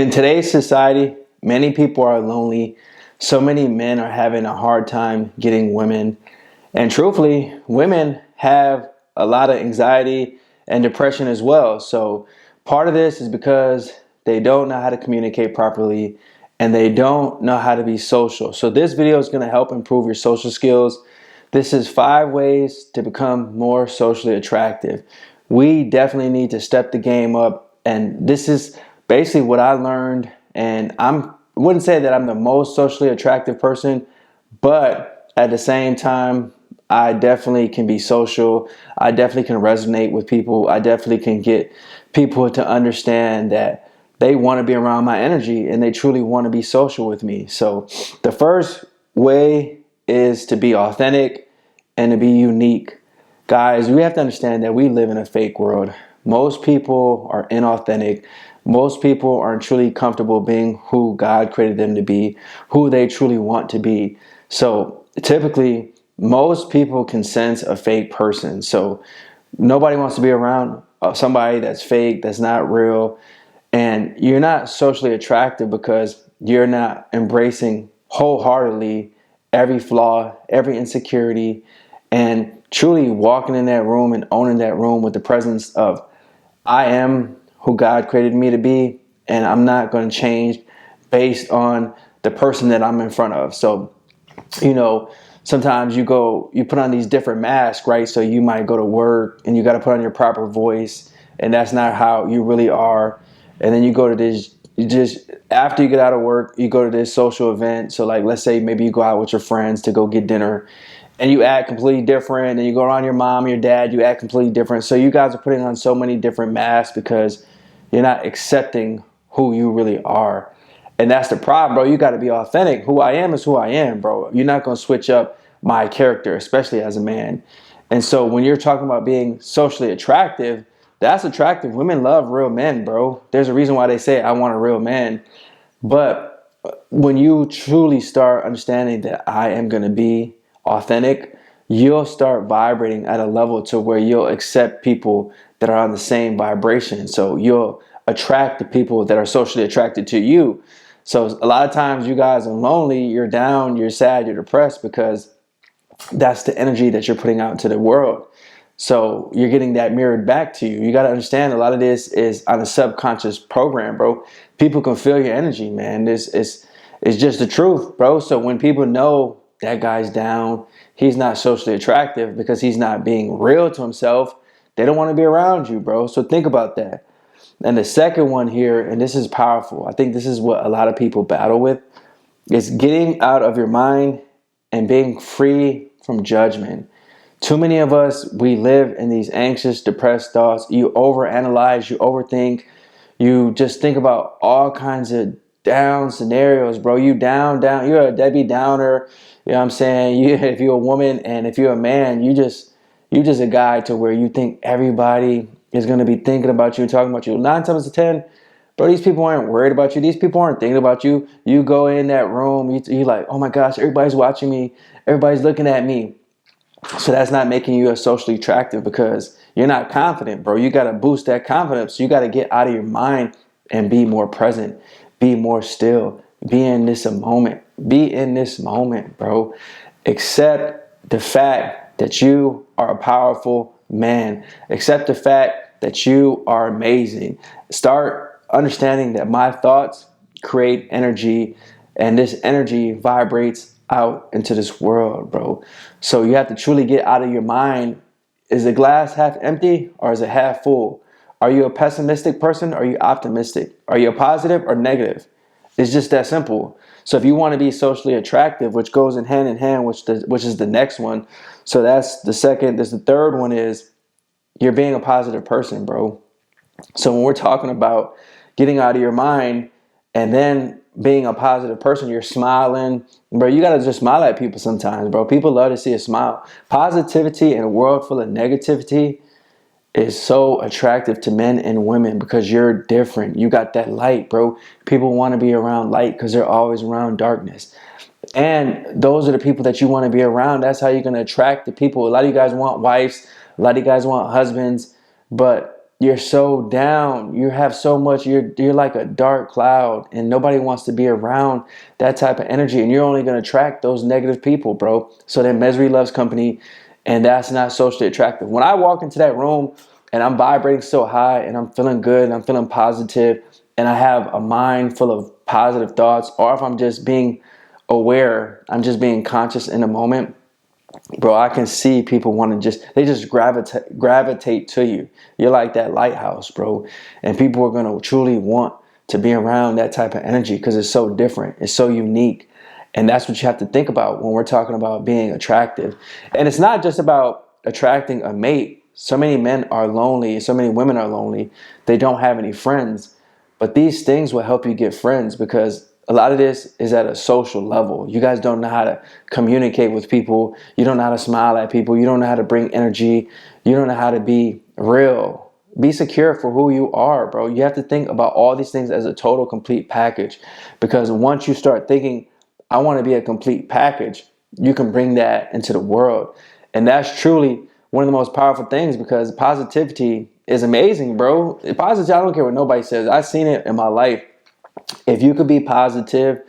In today's society, many people are lonely. So many men are having a hard time getting women. And truthfully, women have a lot of anxiety and depression as well. So part of this is because they don't know how to communicate properly and they don't know how to be social. So this video is going to help improve your social skills. This is 5 ways to become more socially attractive. We definitely need to step the game up, and this is basically what I learned. And wouldn't say that I'm the most socially attractive person, but at the same time, I definitely can be social. I definitely can resonate with people. I definitely can get people to understand that they want to be around my energy and they truly want to be social with me. So the first way is to be authentic and to be unique. Guys, we have to understand that we live in a fake world. Most people are inauthentic. Most people aren't truly comfortable being who God created them to be, who they truly want to be. So typically, most people can sense a fake person. So nobody wants to be around somebody that's fake, that's not real. And you're not socially attractive because you're not embracing wholeheartedly every flaw, every insecurity, and truly walking in that room and owning that room with the presence of, I am who God created me to be, and I'm not going to change based on the person that I'm in front of. So, sometimes you put on these different masks, right? So you might go to work and you got to put on your proper voice, and that's not how you really are. And then you go to this, after you get out of work, you go to this social event. So like, let's say maybe you go out with your friends to go get dinner, and you act completely different. And you go around your mom, your dad, you act completely different. So you guys are putting on so many different masks because you're not accepting who you really are. And that's the problem, bro. You got to be authentic. Who I am is who I am, bro. You're not going to switch up my character, especially as a man. And so when you're talking about being socially attractive, that's attractive. Women love real men, bro. There's a reason why they say, I want a real man. But when you truly start understanding that I am going to be authentic, you'll start vibrating at a level to where you'll accept people that are on the same vibration. So you'll attract the people that are socially attracted to you. So a lot of times you guys are lonely, you're down, you're sad, you're depressed because that's the energy that you're putting out into the world. So you're getting that mirrored back to you. You got to understand a lot of this is on a subconscious program, bro. People can feel your energy, man. It's just the truth, bro. So when people know that guy's down, he's not socially attractive because he's not being real to himself, they don't want to be around you, bro. So think about that. And the second one here, and this is powerful, I think this is what a lot of people battle with, is getting out of your mind and being free from judgment. Too many of us, we live in these anxious, depressed thoughts. You overanalyze, you overthink, you just think about all kinds of down scenarios, bro. You down, you're a Debbie Downer. You know what I'm saying? If you're a woman and if you're a man, you just a guy to where you think everybody is going to be thinking about you, talking about you. 9 times out of 10, bro, these people aren't worried about you. These people aren't thinking about you. You go in that room, you're like, oh my gosh, everybody's watching me. Everybody's looking at me. So that's not making you socially attractive because you're not confident, bro. You got to boost that confidence. You got to get out of your mind and be more present, be more still, be in this moment, bro. Accept the fact that you are a powerful man. Accept the fact that you are amazing. Start understanding that my thoughts create energy, and this energy vibrates out into this world, bro. So you have to truly get out of your mind. Is the glass half empty or is it half full? Are you a pessimistic person or are you optimistic? Are you a positive or negative? It's just that simple. So if you want to be socially attractive, which goes in hand, which is the next one. So that's the second. There's the third one is you're being a positive person, bro. So when we're talking about getting out of your mind and then being a positive person, you're smiling, bro. You got to just smile at people sometimes, bro. People love to see a smile. Positivity in a world full of negativity is so attractive to men and women because you're different. You got that light, bro. People want to be around light because they're always around darkness. And those are the people that you want to be around. That's how you're going to attract the people. A lot of you guys want wives. A lot of you guys want husbands. But you're so down. You have so much. You're like a dark cloud, and nobody wants to be around that type of energy. And you're only going to attract those negative people, bro. So then misery loves company, and that's not socially attractive. When I walk into that room and I'm vibrating so high, and I'm feeling good, and I'm feeling positive, and I have a mind full of positive thoughts, or if I'm just being aware, I'm just being conscious in the moment, bro, I can see people want to they just gravitate to you. You're like that lighthouse, bro. And people are going to truly want to be around that type of energy because it's so different. It's so unique. And that's what you have to think about when we're talking about being attractive. And it's not just about attracting a mate. So many men are lonely. So many women are lonely. They don't have any friends. But these things will help you get friends because a lot of this is at a social level. You guys don't know how to communicate with people. You don't know how to smile at people. You don't know how to bring energy. You don't know how to be real. Be secure for who you are, bro. You have to think about all these things as a total, complete package. Because once you start thinking, I want to be a complete package, you can bring that into the world. And that's truly one of the most powerful things because positivity is amazing, bro. Positive, I don't care what nobody says. I've seen it in my life. If you could be positive,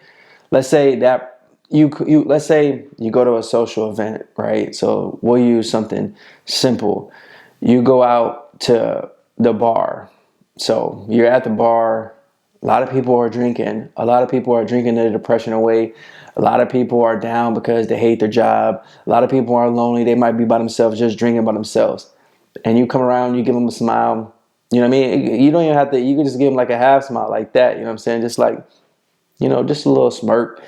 let's say that let's say you go to a social event, right? So we'll use something simple. You go out to the bar. So you're at the bar. A lot of people are drinking. A lot of people are drinking their depression away. A lot of people are down because they hate their job. A lot of people are lonely. They might be by themselves, just drinking by themselves. And you come around, you give them a smile. You know what I mean? You don't even have to, you can just give them like a half smile like that. You know what I'm saying? Just like, just a little smirk.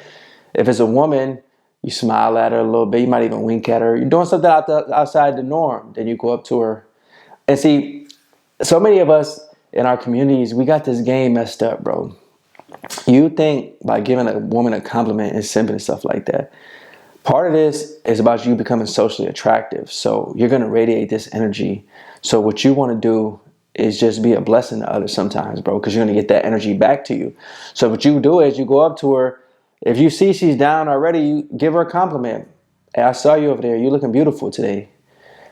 If it's a woman, you smile at her a little bit. You might even wink at her. You're doing something outside the norm. Then you go up to her. And see, so many of us in our communities, we got this game messed up, bro. You think by giving a woman a compliment is simple and stuff like that. Part of this is about you becoming socially attractive. So you're going to radiate this energy. So what you want to do is just be a blessing to others sometimes, bro, because you're going to get that energy back to you. So what you do is you go up to her. If you see she's down already, you give her a compliment. Hey, I saw you over there. You're looking beautiful today.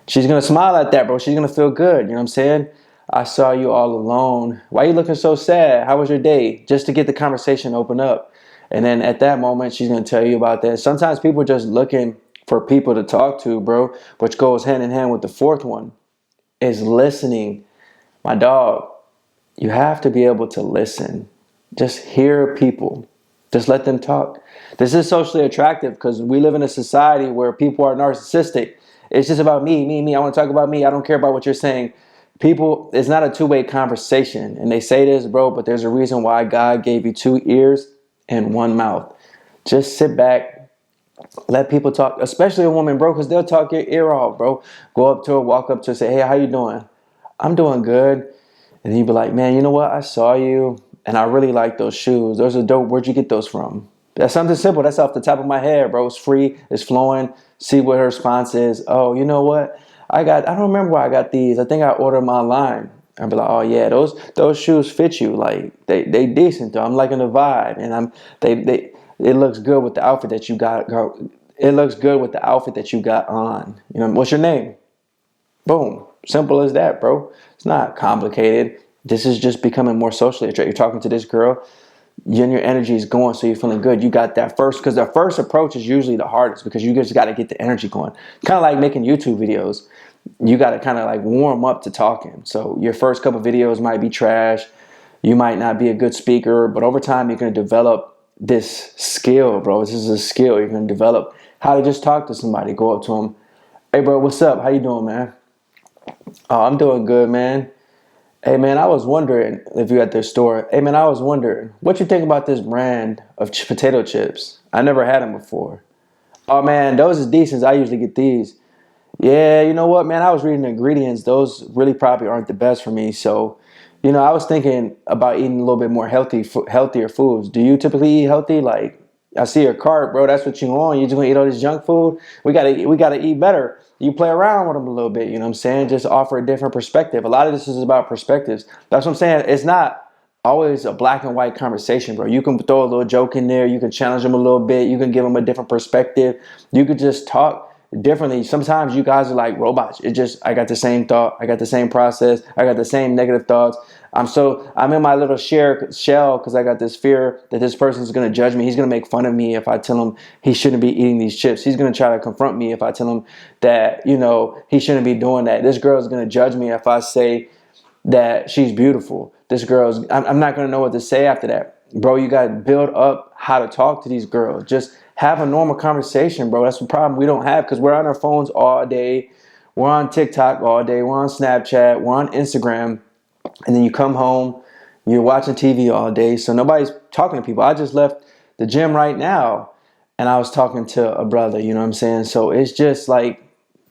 She's going to smile at that, bro. She's going to feel good. You know what I'm saying? I saw you all alone. Why are you looking so sad? How was your day? Just to get the conversation open up. And then at that moment, she's going to tell you about that. Sometimes people are just looking for people to talk to, bro, which goes hand in hand with the fourth one, is listening. My dog, you have to be able to listen. Just hear people. Just let them talk. This is socially attractive because we live in a society where people are narcissistic. It's just about me, me, me. I want to talk about me. I don't care about what you're saying. People, it's not a two-way conversation. And they say this, bro, but there's a reason why God gave you 2 ears and 1 mouth. Just sit back, let people talk, especially a woman, bro, because they'll talk your ear off, bro. Go up to her, walk up to her, say, hey, how you doing? I'm doing good. And you'd be like, man, you know what? I saw you and I really like those shoes. Those are dope. Where'd you get those from? That's something simple. That's off the top of my head, bro. It's free. It's flowing. See what her response is. Oh, you know what? I don't remember where I got these. I think I ordered them online. I'd be like, oh yeah, those shoes fit you. Like they decent though. I'm liking the vibe, and it looks good with the outfit that you got. It looks good with the outfit that you got on. You know, what's your name? Boom. Simple as that, bro. It's not complicated. This is just becoming more socially attractive. You're talking to this girl, and your energy is going, so you're feeling good. You got that first, because the first approach is usually the hardest because you just got to get the energy going. Kind of like making YouTube videos. You got to kind of like warm up to talking. So your first couple videos might be trash. You might not be a good speaker, but over time you're going to develop this skill, bro. This is a skill. You're going to develop how to just talk to somebody. Go up to them. Hey, bro, what's up? How you doing, man? Oh, I'm doing good, man. Hey, man, I was wondering if you're at their store. Hey, man, I was wondering what you think about this brand of potato chips. I never had them before. Oh, man, those is decent. I usually get these. Yeah, you know what, man? I was reading the ingredients. Those really probably aren't the best for me. So, I was thinking about eating a little bit more healthier foods. Do you typically eat healthy? Like, I see your cart, bro. That's what you want. You just gonna eat all this junk food? We gotta eat better. You play around with them a little bit. You know what I'm saying? Just offer a different perspective. A lot of this is about perspectives. That's what I'm saying. It's not always a black and white conversation, bro. You can throw a little joke in there. You can challenge them a little bit. You can give them a different perspective. You could just talk. differently. Sometimes you guys are like robots. I got the same thought. I got the same process. I got the same negative thoughts. I'm in my little shell because I got this fear that this person's going to judge me. He's going to make fun of me if I tell him he shouldn't be eating these chips. He's going to try to confront me if I tell him that, he shouldn't be doing that. This girl's going to judge me if I say that she's beautiful. I'm not going to know what to say after that. Bro, you got to build up how to talk to these girls. Just have a normal conversation, bro. That's the problem we don't have because we're on our phones all day. We're on TikTok all day. We're on Snapchat. We're on Instagram. And then you come home, you're watching TV all day. So nobody's talking to people. I just left the gym right now and I was talking to a brother, you know what I'm saying? So it's just like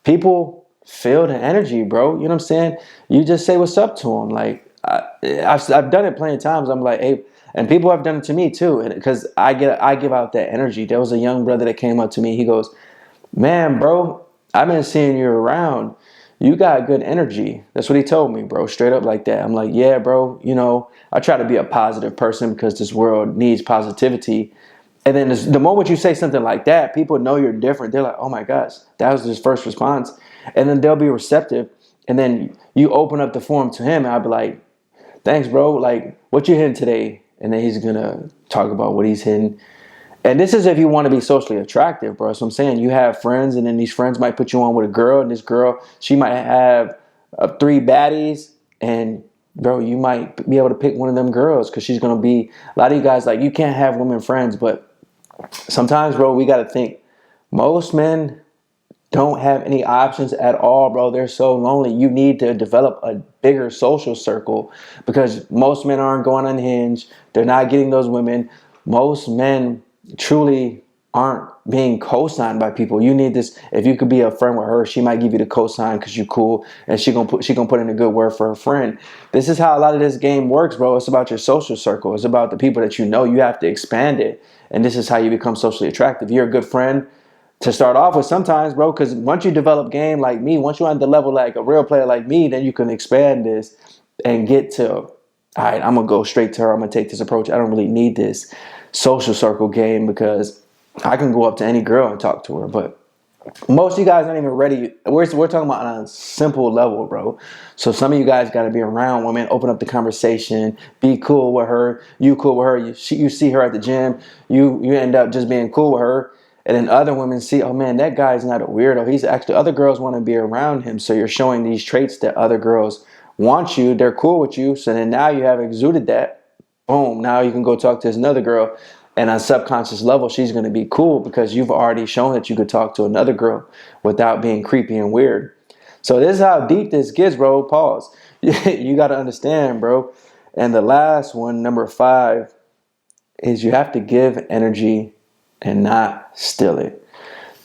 people feel the energy, bro. You know what I'm saying? You just say what's up to them. Like I've done it plenty of times. I'm like, hey, and people have done it to me too. And because I give out that energy. There was a young brother that came up to me. He goes, man, bro, I've been seeing you around. You got good energy. That's what he told me, bro. Straight up like that. I'm like, yeah, bro. I try to be a positive person because this world needs positivity. And then the moment you say something like that, people know you're different. They're like, oh my gosh, that was his first response. And then they'll be receptive. And then you open up the forum to him. And I'll be like, thanks, bro. Like, what you hitting today? And then he's going to talk about what he's hitting. And this is if you want to be socially attractive, bro. So I'm saying you have friends, and then these friends might put you on with a girl, and this girl, she might have 3 baddies, and bro, you might be able to pick one of them girls because she's going to be, a lot of you guys, like, you can't have women friends, but sometimes, bro, we got to think, most men don't have any options at all, bro. They're so lonely. You need to develop a bigger social circle because most men aren't going unhinged. They're not getting those women. Most men truly aren't being co-signed by people. You need this. If you could be a friend with her, she might give you the co-sign because you're cool, and she gonna put in a good word for her friend. This is how a lot of this game works, bro. It's about your social circle. It's about the people that you know. You have to expand it, and this is how you become socially attractive. You're a good friend to start off with sometimes, bro, because once you develop game like me, once you're on the level like a real player like me, then you can expand this and get to, all right, I'm gonna go straight to her. I'm gonna take this approach. I don't really need this social circle game because I can go up to any girl and talk to her. But most of you guys aren't even ready. We're talking about on a simple level, bro. So some of you guys got to be around women, open up the conversation, be cool with her. You cool with her. You see her at the gym. You end up just being cool with her. And then other women see, oh man, that guy's not a weirdo. He's actually, other girls want to be around him. So you're showing these traits that other girls want you. They're cool with you. So then now you have exuded that. Boom, now you can go talk to this another girl, and on a subconscious level, she's going to be cool because you've already shown that you could talk to another girl without being creepy and weird. So this is how deep this gets, bro. Pause. You got to understand, bro. And the last one, number 5, is you have to give energy and not steal it.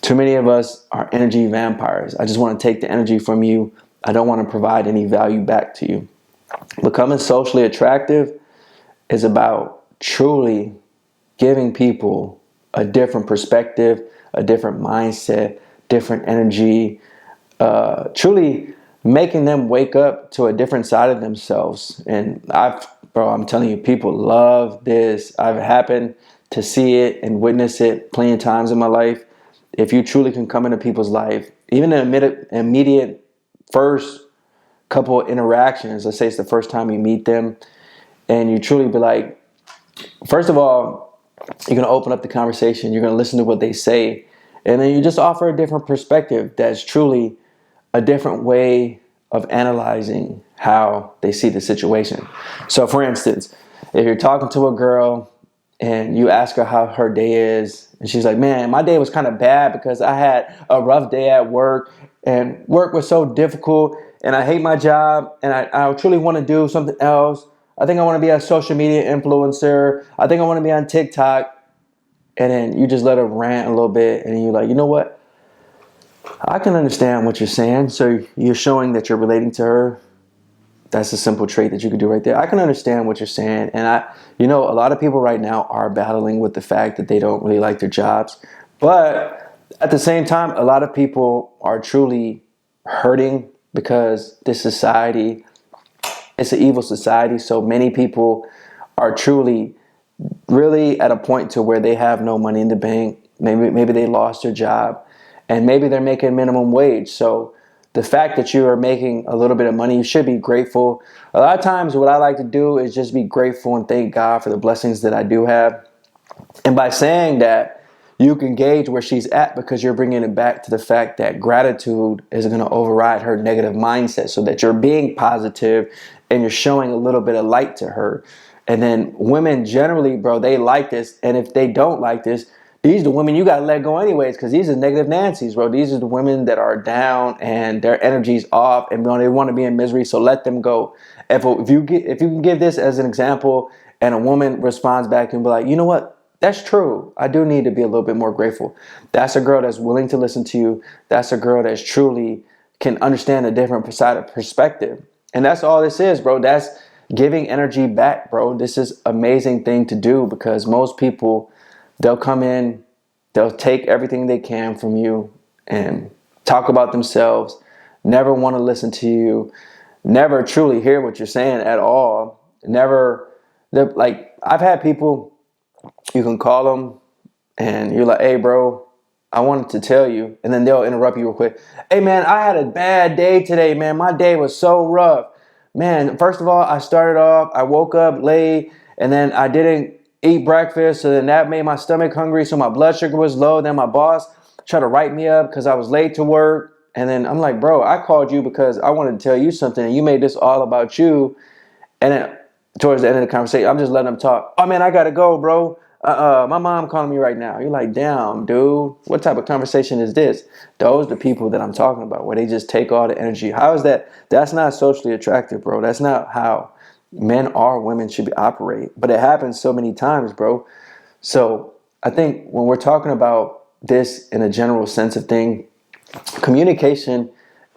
Too many of us are energy vampires. I just want to take the energy from you. I don't want to provide any value back to you. Becoming socially attractive is about truly giving people a different perspective, a different mindset, different energy, truly making them wake up to a different side of themselves. And I'm telling you, people love this. I've happened to see it and witness it plenty of times in my life. If you truly can come into people's life, even the immediate first couple of interactions, let's say it's the first time you meet them, and you truly be like, first of all, you're going to open up the conversation. You're going to listen to what they say. And then you just offer a different perspective that's truly a different way of analyzing how they see the situation. So for instance, if you're talking to a girl and you ask her how her day is, and she's like, man, my day was kind of bad because I had a rough day at work and work was so difficult and I hate my job and I truly want to do something else. I think I want to be a social media influencer. I think I want to be on TikTok. And then you just let her rant a little bit. And you're like, you know what? I can understand what you're saying. So you're showing that you're relating to her. That's a simple trait that you could do right there. I can understand what you're saying. And a lot of people right now are battling with the fact that they don't really like their jobs. But at the same time, a lot of people are truly hurting because this society, it's an evil society. So many people are truly really at a point to where they have no money in the bank. Maybe they lost their job and maybe they're making minimum wage. So the fact that you are making a little bit of money, you should be grateful. A lot of times what I like to do is just be grateful and thank God for the blessings that I do have. And by saying that, you can gauge where she's at because you're bringing it back to the fact that gratitude is going to override her negative mindset, so that you're being positive and you're showing a little bit of light to her. And then women generally, bro, they like this. And if they don't like this, these are the women you got to let go anyways, because these are negative Nancy's, bro. These are the women that are down and their energy's off and they want to be in misery, so let them go. If you can give this as an example and a woman responds back and be like, you know what? That's true. I do need to be a little bit more grateful. That's a girl that's willing to listen to you. That's a girl that's truly can understand a different side of perspective. And that's all this is, bro. That's giving energy back, bro. This is an amazing thing to do, because most people, they'll come in, they'll take everything they can from you and talk about themselves, never want to listen to you, never truly hear what you're saying at all. I've had people, you can call them and you're like, hey, bro, I wanted to tell you. And then they'll interrupt you real quick. Hey, man, I had a bad day today, man. My day was so rough. Man, first of all, I woke up late and then I didn't eat breakfast. So then that made my stomach hungry. So my blood sugar was low. Then my boss tried to write me up because I was late to work. And then I'm like, bro, I called you because I wanted to tell you something. And you made this all about you. And then towards the end of the conversation, I'm just letting them talk. Oh, man, I got to go, bro. My mom calling me right now. You're like, damn, dude, what type of conversation is this? Those are the people that I'm talking about, where they just take all the energy. How is that? That's not socially attractive, bro. That's not how men or women should operate. But it happens so many times, bro. So I think when we're talking about this in a general sense of thing, communication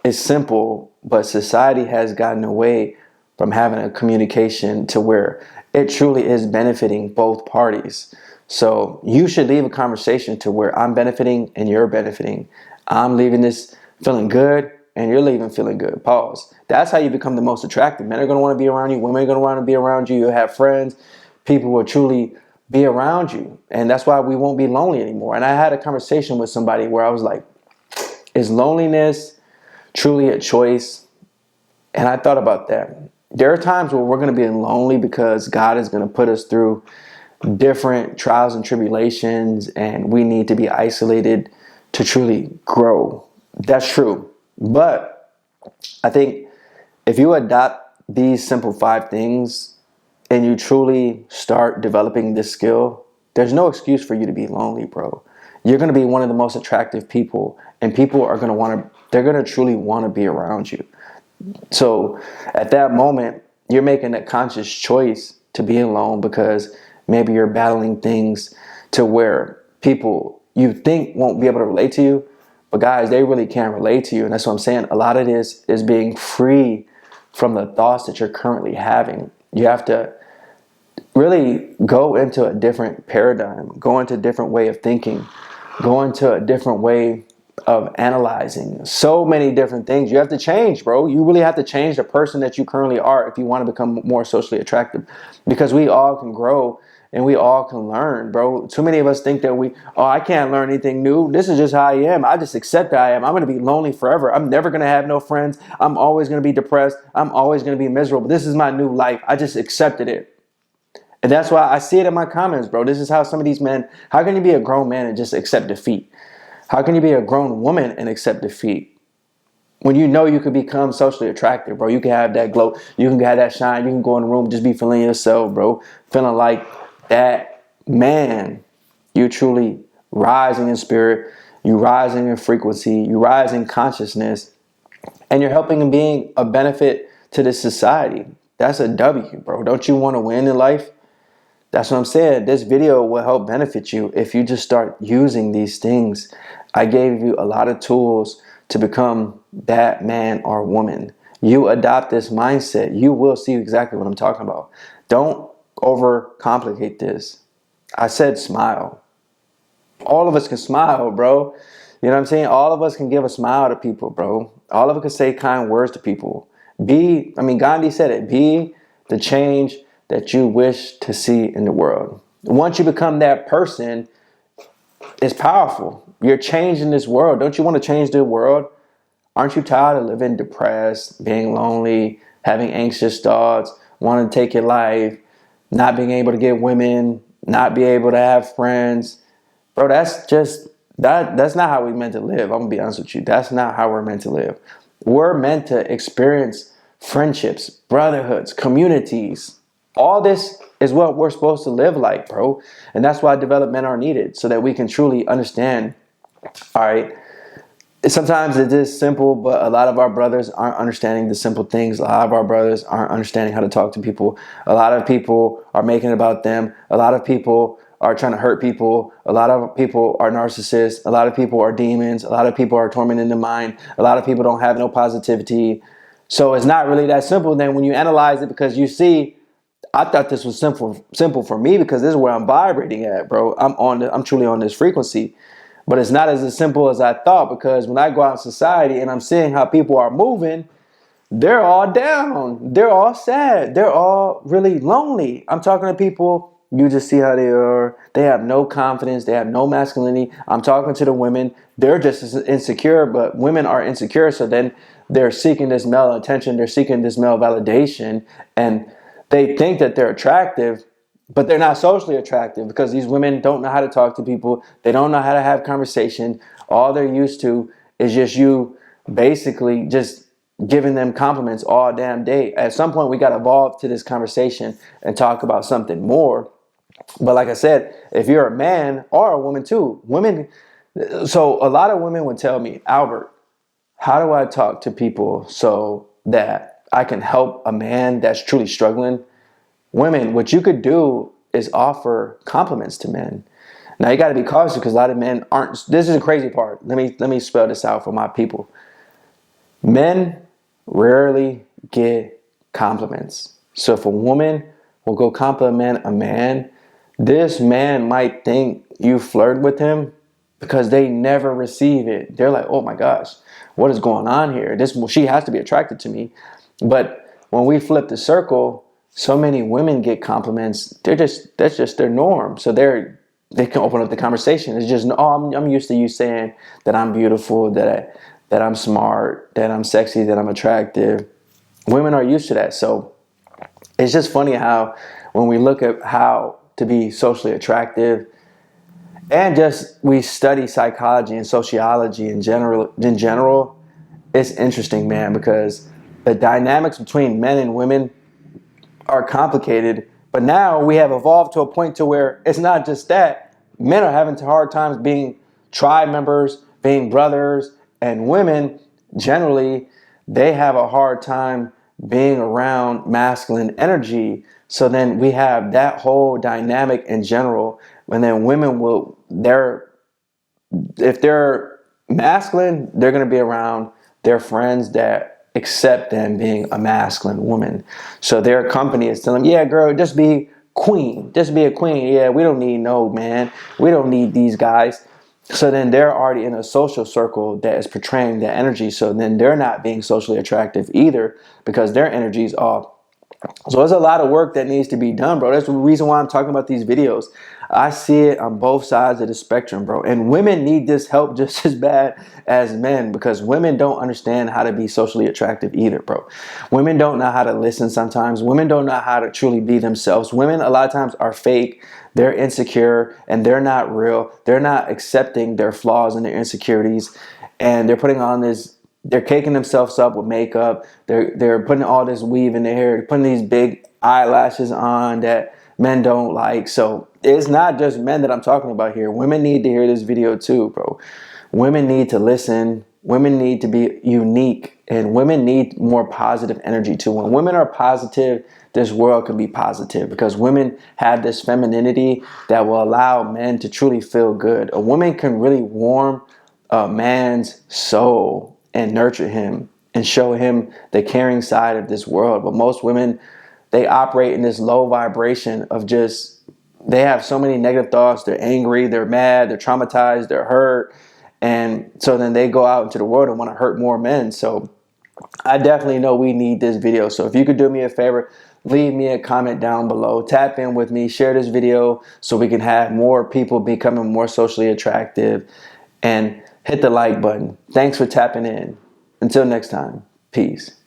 is simple, but society has gotten away from having a communication to where it truly is benefiting both parties. So you should leave a conversation to where I'm benefiting and you're benefiting. I'm leaving this feeling good and you're leaving feeling good. Pause. That's how you become the most attractive. Men are going to want to be around you. Women are going to want to be around you. You'll have friends. People will truly be around you. And that's why we won't be lonely anymore. And I had a conversation with somebody where I was like, is loneliness truly a choice? And I thought about that. There are times where we're going to be lonely because God is going to put us through different trials and tribulations, and we need to be isolated to truly grow. That's true. But I think if you adopt these simple 5 things and you truly start developing this skill, there's no excuse for you to be lonely, bro. You're going to be one of the most attractive people, and people are going to they're going to truly want to be around you. So at that moment, you're making a conscious choice to be alone because maybe you're battling things to where people you think won't be able to relate to you. But guys, they really can't relate to you. And that's what I'm saying. A lot of this is being free from the thoughts that you're currently having. You have to really go into a different paradigm, go into a different way of thinking, go into a different way of analyzing. So many different things. You have to change, bro. You really have to change the person that you currently are if you want to become more socially attractive, because we all can grow and we all can learn, bro. Too many of us think that I can't learn anything new. This is just how I am. I just accept that I am. I'm going to be lonely forever. I'm never going to have no friends. I'm always going to be depressed. I'm always going to be miserable. This is my new life. I just accepted it. And that's why I see it in my comments, bro. This is how some of these men, how can you be a grown man and just accept defeat? How can you be a grown woman and accept defeat? When you know you could become socially attractive, bro. You can have that glow. You can have that shine. You can go in the room, just be feeling yourself, bro. Feeling like that man. You truly rising in spirit. You rising in frequency. You rise in consciousness. And you're helping and being a benefit to this society. That's a W, bro. Don't you want to win in life? That's what I'm saying. This video will help benefit you if you just start using these things. I gave you a lot of tools to become that man or woman. You adopt this mindset, you will see exactly what I'm talking about. Don't overcomplicate this. I said smile. All of us can smile, bro. You know what I'm saying? All of us can give a smile to people, bro. All of us can say kind words to people. Gandhi said it. Be the change that you wish to see in the world. Once you become that person, it's powerful. You're changing this world. Don't you want to change the world? Aren't you tired of living depressed, being lonely, having anxious thoughts, wanting to take your life, not being able to get women, not be able to have friends? Bro, that's not how we're meant to live. I'm gonna be honest with you. That's not how we're meant to live. We're meant to experience friendships, brotherhoods, communities. All this is what we're supposed to live like, bro. And that's why development are needed, so that we can truly understand. All right, sometimes it is simple, but a lot of our brothers aren't understanding the simple things. A lot of our brothers aren't understanding how to talk to people. A lot of people are making it about them. A lot of people are trying to hurt people. A lot of people are narcissists. A lot of people are demons. A lot of people are tormenting the mind. A lot of people don't have no positivity. So it's not really that simple. Then when you analyze it, because you see, I thought this was simple for me, because this is where I'm vibrating at, bro. I'm truly on this frequency. But it's not as simple as I thought, because when I go out in society and I'm seeing how people are moving, they're all down. They're all sad. They're all really lonely. I'm talking to people, you just see how they are. They have no confidence. They have no masculinity. I'm talking to the women. They're just as insecure, but women are insecure. So then they're seeking this male attention. They're seeking this male validation. And they think that they're attractive, but they're not socially attractive, because these women don't know how to talk to people. They don't know how to have conversation. All they're used to is just you basically just giving them compliments all damn day. At some point, we got to evolve to this conversation and talk about something more. But like I said, if you're a man or a woman too, so a lot of women would tell me, Albert, how do I talk to people so that I can help a man that's truly struggling? Women, what you could do is offer compliments to men. Now you got to be cautious, because a lot of men aren't. This is the crazy part. Let me spell this out for my people. Men rarely get compliments. So if a woman will go compliment a man, this man might think you flirt with him, because they never receive it. They're like, oh my gosh, what is going on here? She has to be attracted to me. But when we flip the circle, so many women get compliments. That's just their norm. So they can open up the conversation. It's just, oh, I'm used to you saying that I'm beautiful, that I'm smart, that I'm sexy, that I'm attractive. Women are used to that. So it's just funny how when we look at how to be socially attractive, and just we study psychology and sociology in general, it's interesting, man, because the dynamics between men and women are complicated. But now we have evolved to a point to where it's not just that. Men are having hard times being tribe members, being brothers, and women generally, they have a hard time being around masculine energy. So then we have that whole dynamic in general. And then women if they're masculine, they're going to be around their friends that accept them being a masculine woman. So their company is telling them, yeah, girl, just be queen. Just be a queen. Yeah, we don't need no man. We don't need these guys. So then they're already in a social circle that is portraying that energy. So then they're not being socially attractive either, because their energy is off. So there's a lot of work that needs to be done, bro. That's the reason why I'm talking about these videos. I see it on both sides of the spectrum, bro. And women need this help just as bad as men, because women don't understand how to be socially attractive either, bro. Women don't know how to listen sometimes. Women don't know how to truly be themselves. Women a lot of times are fake. They're insecure and they're not real. They're not accepting their flaws and their insecurities. And they're putting on this, they're caking themselves up with makeup. They're putting all this weave in their hair, putting these big eyelashes on that men don't like. So it's not just men that I'm talking about here. Women need to hear this video too, bro. Women need to listen. Women need to be unique, and women need more positive energy too. When women are positive, this world can be positive, because women have this femininity that will allow men to truly feel good. A woman can really warm a man's soul and nurture him and show him the caring side of this world. But most women, they operate in this low vibration of just, they have so many negative thoughts. They're angry, they're mad, they're traumatized, they're hurt. And so then they go out into the world and want to hurt more men. So I definitely know we need this video. So if you could do me a favor, leave me a comment down below. Tap in with me, share this video so we can have more people becoming more socially attractive. and hit the like button. Thanks for tapping in. Until next time, peace.